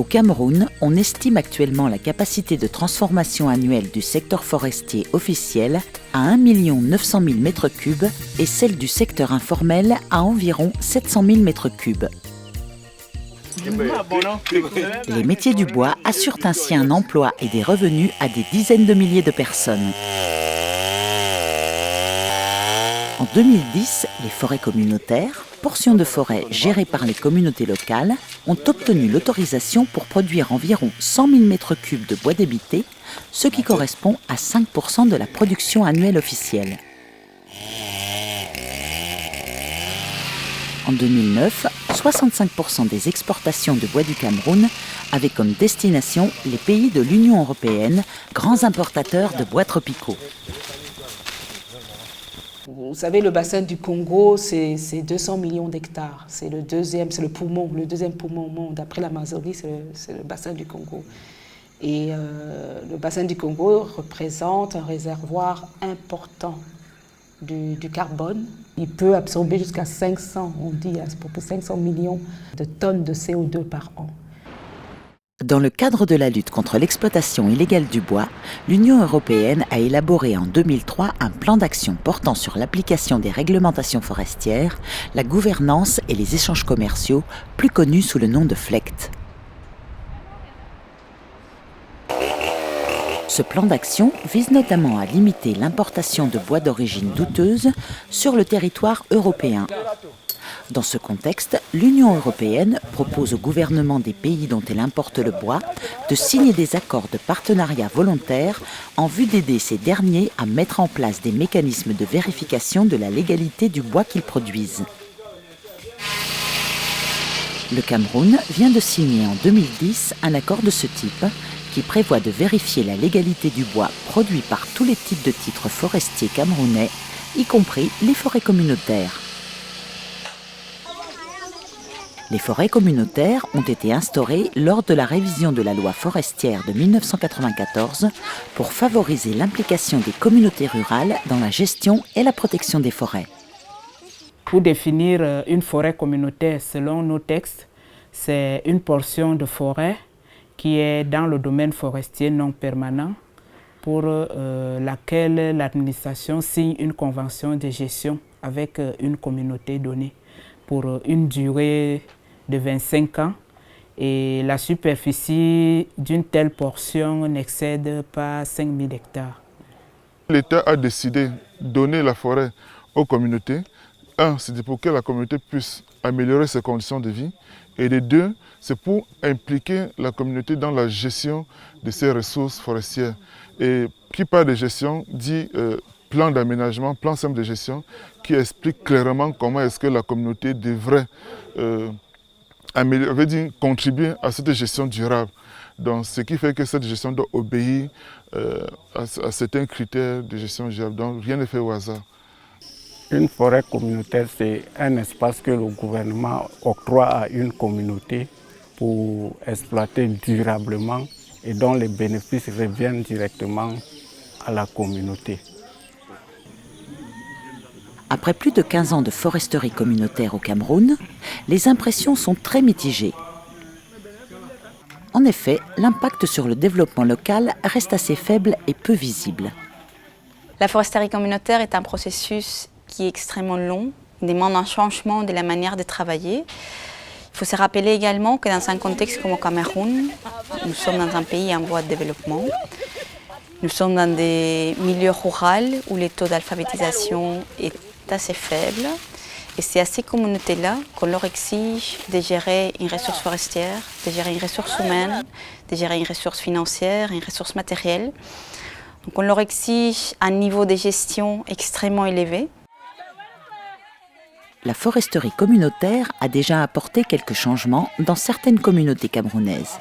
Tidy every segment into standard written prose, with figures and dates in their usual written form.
Au Cameroun, on estime actuellement la capacité de transformation annuelle du secteur forestier officiel à 1 900 000 m3 et celle du secteur informel à environ 700 000 m3. Les métiers du bois assurent ainsi un emploi et des revenus à des dizaines de milliers de personnes. En 2010, les forêts communautaires, portions de forêt gérées par les communautés locales, ont obtenu l'autorisation pour produire environ 100 000 m3 de bois débité, ce qui correspond à 5% de la production annuelle officielle. En 2009, 65% des exportations de bois du Cameroun avaient comme destination les pays de l'Union européenne, grands importateurs de bois tropicaux. Vous savez, le bassin du Congo, c'est 200 millions d'hectares. C'est le deuxième poumon au monde. Après l'Amazonie, c'est le bassin du Congo. Et le bassin du Congo représente un réservoir important du carbone. Il peut absorber jusqu'à 500 millions de tonnes de CO2 par an. Dans le cadre de la lutte contre l'exploitation illégale du bois, l'Union européenne a élaboré en 2003 un plan d'action portant sur l'application des réglementations forestières, la gouvernance et les échanges commerciaux, plus connus sous le nom de FLEGT. Ce plan d'action vise notamment à limiter l'importation de bois d'origine douteuse sur le territoire européen. Dans ce contexte, l'Union européenne propose au gouvernement des pays dont elle importe le bois de signer des accords de partenariat volontaire en vue d'aider ces derniers à mettre en place des mécanismes de vérification de la légalité du bois qu'ils produisent. Le Cameroun vient de signer en 2010 un accord de ce type qui prévoit de vérifier la légalité du bois produit par tous les types de titres forestiers camerounais, y compris les forêts communautaires. Les forêts communautaires ont été instaurées lors de la révision de la loi forestière de 1994 pour favoriser l'implication des communautés rurales dans la gestion et la protection des forêts. Pour définir une forêt communautaire selon nos textes, c'est une portion de forêt qui est dans le domaine forestier non permanent pour laquelle l'administration signe une convention de gestion avec une communauté donnée pour une durée de 25 ans et la superficie d'une telle portion n'excède pas 5 000 hectares. L'État a décidé de donner la forêt aux communautés. Un, c'est pour que la communauté puisse améliorer ses conditions de vie. Et de deux, c'est pour impliquer la communauté dans la gestion de ses ressources forestières. Et qui parle de gestion dit plan d'aménagement, plan simple de gestion, qui explique clairement comment est-ce que la communauté devrait contribuer à cette gestion durable. Donc, ce qui fait que cette gestion doit obéir à certains critères de gestion durable. Donc, rien n'est fait au hasard. Une forêt communautaire, c'est un espace que le gouvernement octroie à une communauté pour exploiter durablement et dont les bénéfices reviennent directement à la communauté. Après plus de 15 ans de foresterie communautaire au Cameroun, les impressions sont très mitigées. En effet, l'impact sur le développement local reste assez faible et peu visible. La foresterie communautaire est un processus qui est extrêmement long, demande un changement de la manière de travailler. Il faut se rappeler également que dans un contexte comme au Cameroun, nous sommes dans un pays en voie de développement. Nous sommes dans des milieux ruraux où le taux d'alphabétisation est assez faible. Et c'est à ces communautés-là qu'on leur exige de gérer une ressource forestière, de gérer une ressource humaine, de gérer une ressource financière, une ressource matérielle. Donc on leur exige un niveau de gestion extrêmement élevé. La foresterie communautaire a déjà apporté quelques changements dans certaines communautés camerounaises.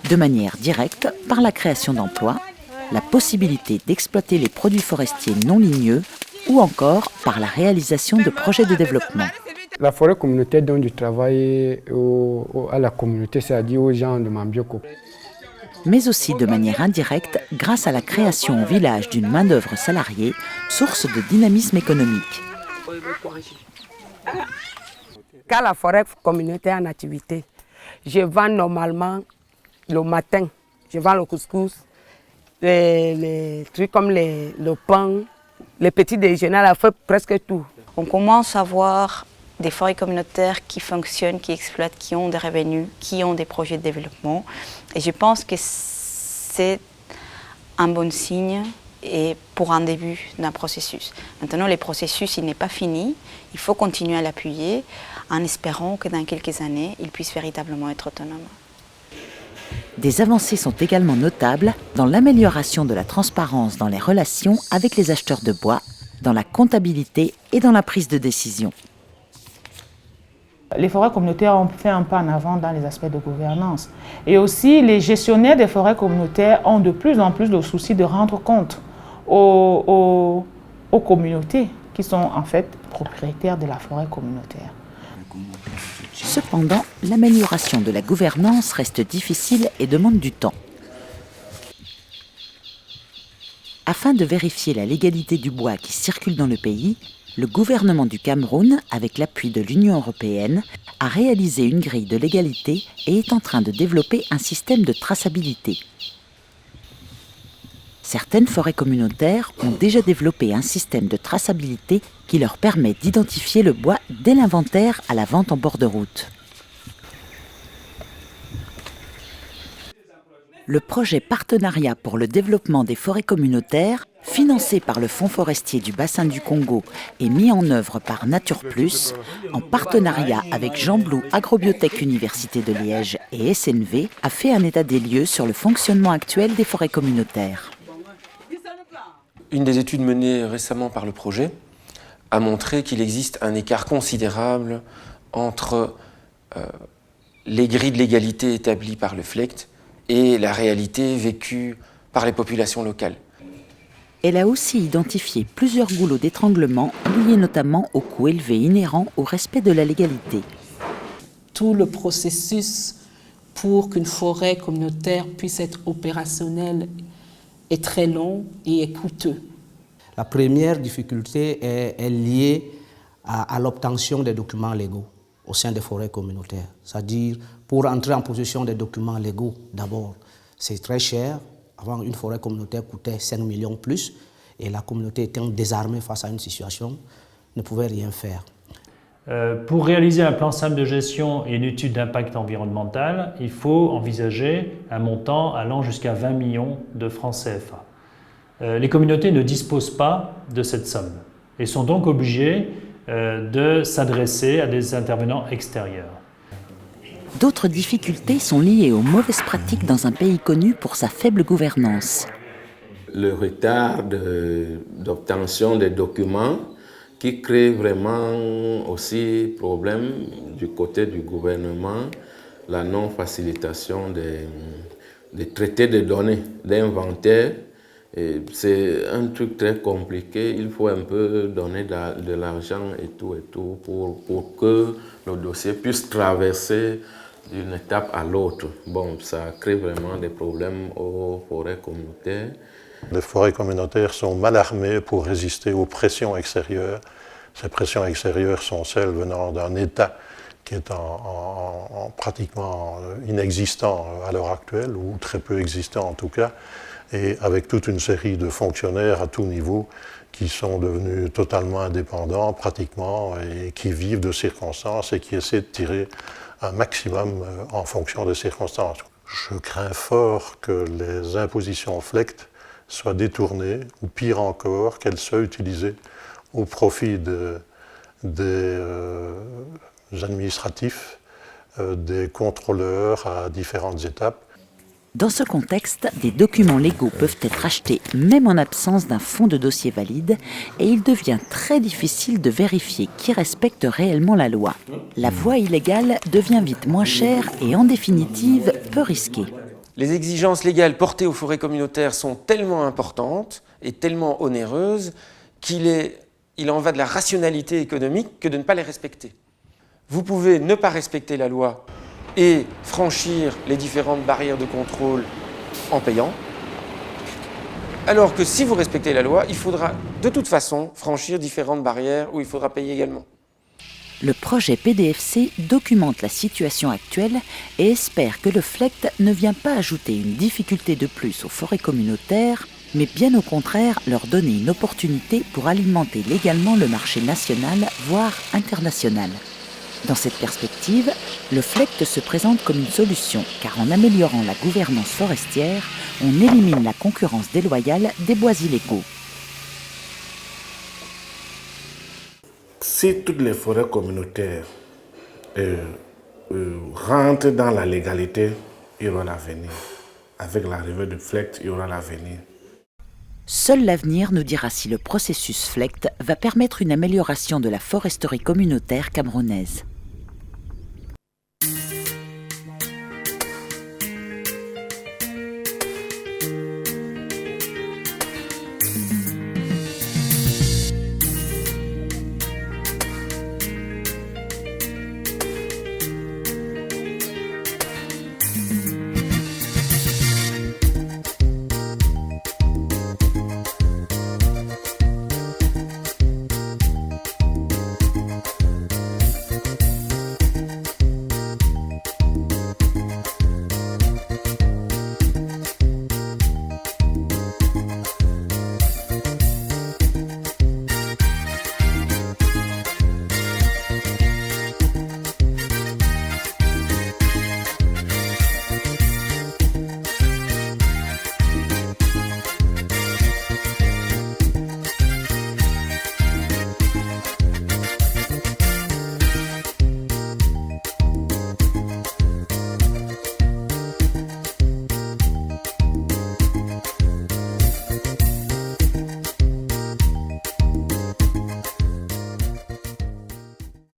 De manière directe, par la création d'emplois, la possibilité d'exploiter les produits forestiers non ligneux ou encore par la réalisation de projets de développement. La forêt communautaire donne du travail à la communauté, c'est-à-dire aux gens de Mambioko. Mais aussi de manière indirecte grâce à la création au village d'une main-d'œuvre salariée, source de dynamisme économique. Quand la forêt communautaire est en activité, je vends normalement le matin, je vends le couscous, les trucs comme le pain, les petits déjeuners, à la fin, presque tout. On commence à voir des forêts communautaires qui fonctionnent, qui exploitent, qui ont des revenus, qui ont des projets de développement. Et je pense que c'est un bon signe et pour un début d'un processus. Maintenant, le processus, il n'est pas fini. Il faut continuer à l'appuyer en espérant que dans quelques années, il puisse véritablement être autonome. Des avancées sont également notables dans l'amélioration de la transparence dans les relations avec les acheteurs de bois, dans la comptabilité et dans la prise de décision. Les forêts communautaires ont fait un pas en avant dans les aspects de gouvernance. Et aussi, les gestionnaires des forêts communautaires ont de plus en plus le souci de rendre compte aux communautés qui sont en fait propriétaires de la forêt communautaire. Cependant, l'amélioration de la gouvernance reste difficile et demande du temps. Afin de vérifier la légalité du bois qui circule dans le pays, le gouvernement du Cameroun, avec l'appui de l'Union européenne, a réalisé une grille de légalité et est en train de développer un système de traçabilité. Certaines forêts communautaires ont déjà développé un système de traçabilité qui leur permet d'identifier le bois dès l'inventaire à la vente en bord de route. Le projet Partenariat pour le développement des forêts communautaires, financé par le Fonds forestier du bassin du Congo et mis en œuvre par Nature Plus, en partenariat avec Jean Blou Agrobiotech Université de Liège et SNV, a fait un état des lieux sur le fonctionnement actuel des forêts communautaires. Une des études menées récemment par le projet a montré qu'il existe un écart considérable entre les grilles de légalité établies par le FLEGT et la réalité vécue par les populations locales. Elle a aussi identifié plusieurs goulots d'étranglement liés notamment aux coûts élevés inhérents au respect de la légalité. Tout le processus pour qu'une forêt communautaire puisse être opérationnelle est très long et est coûteux. La première difficulté est liée à l'obtention des documents légaux au sein des forêts communautaires. C'est-à-dire, pour entrer en possession des documents légaux, d'abord, c'est très cher. Avant, une forêt communautaire coûtait 5 millions plus, et la communauté étant désarmée face à une situation, ne pouvait rien faire. Pour réaliser un plan simple de gestion et une étude d'impact environnemental, il faut envisager un montant allant jusqu'à 20 millions de francs CFA. Les communautés ne disposent pas de cette somme et sont donc obligées de s'adresser à des intervenants extérieurs. D'autres difficultés sont liées aux mauvaises pratiques dans un pays connu pour sa faible gouvernance. Le retard d'obtention des documents qui crée vraiment aussi problème du côté du gouvernement, la non-facilitation des traités de données, d'inventaire. C'est un truc très compliqué, il faut un peu donner de l'argent et tout pour que le dossier puisse traverser d'une étape à l'autre. Bon, ça crée vraiment des problèmes aux forêts communautaires. Les forêts communautaires sont mal armées pour résister aux pressions extérieures. Ces pressions extérieures sont celles venant d'un État qui est pratiquement inexistant à l'heure actuelle, ou très peu existant en tout cas, et avec toute une série de fonctionnaires à tout niveau qui sont devenus totalement indépendants pratiquement et qui vivent de circonstances et qui essaient de tirer un maximum en fonction des circonstances. Je crains fort que les impositions FLEGT soient détournées, ou pire encore, qu'elles soient utilisées au profit des administratifs, des contrôleurs à différentes étapes. Dans ce contexte, des documents légaux peuvent être achetés même en absence d'un fonds de dossier valide et il devient très difficile de vérifier qui respecte réellement la loi. La voie illégale devient vite moins chère et en définitive peu risquée. Les exigences légales portées aux forêts communautaires sont tellement importantes et tellement onéreuses qu'il en va de la rationalité économique que de ne pas les respecter. Vous pouvez ne pas respecter la loi et franchir les différentes barrières de contrôle en payant, alors que si vous respectez la loi, il faudra de toute façon franchir différentes barrières où il faudra payer également. Le projet PDFC documente la situation actuelle et espère que le FLEGT ne vient pas ajouter une difficulté de plus aux forêts communautaires, mais bien au contraire leur donner une opportunité pour alimenter légalement le marché national, voire international. Dans cette perspective, le FLEGT se présente comme une solution, car en améliorant la gouvernance forestière, on élimine la concurrence déloyale des bois illégaux. Si toutes les forêts communautaires rentrent dans la légalité, il y aura l'avenir. Avec l'arrivée du FLEGT, il y aura l'avenir. Seul l'avenir nous dira si le processus FLEGT va permettre une amélioration de la foresterie communautaire camerounaise.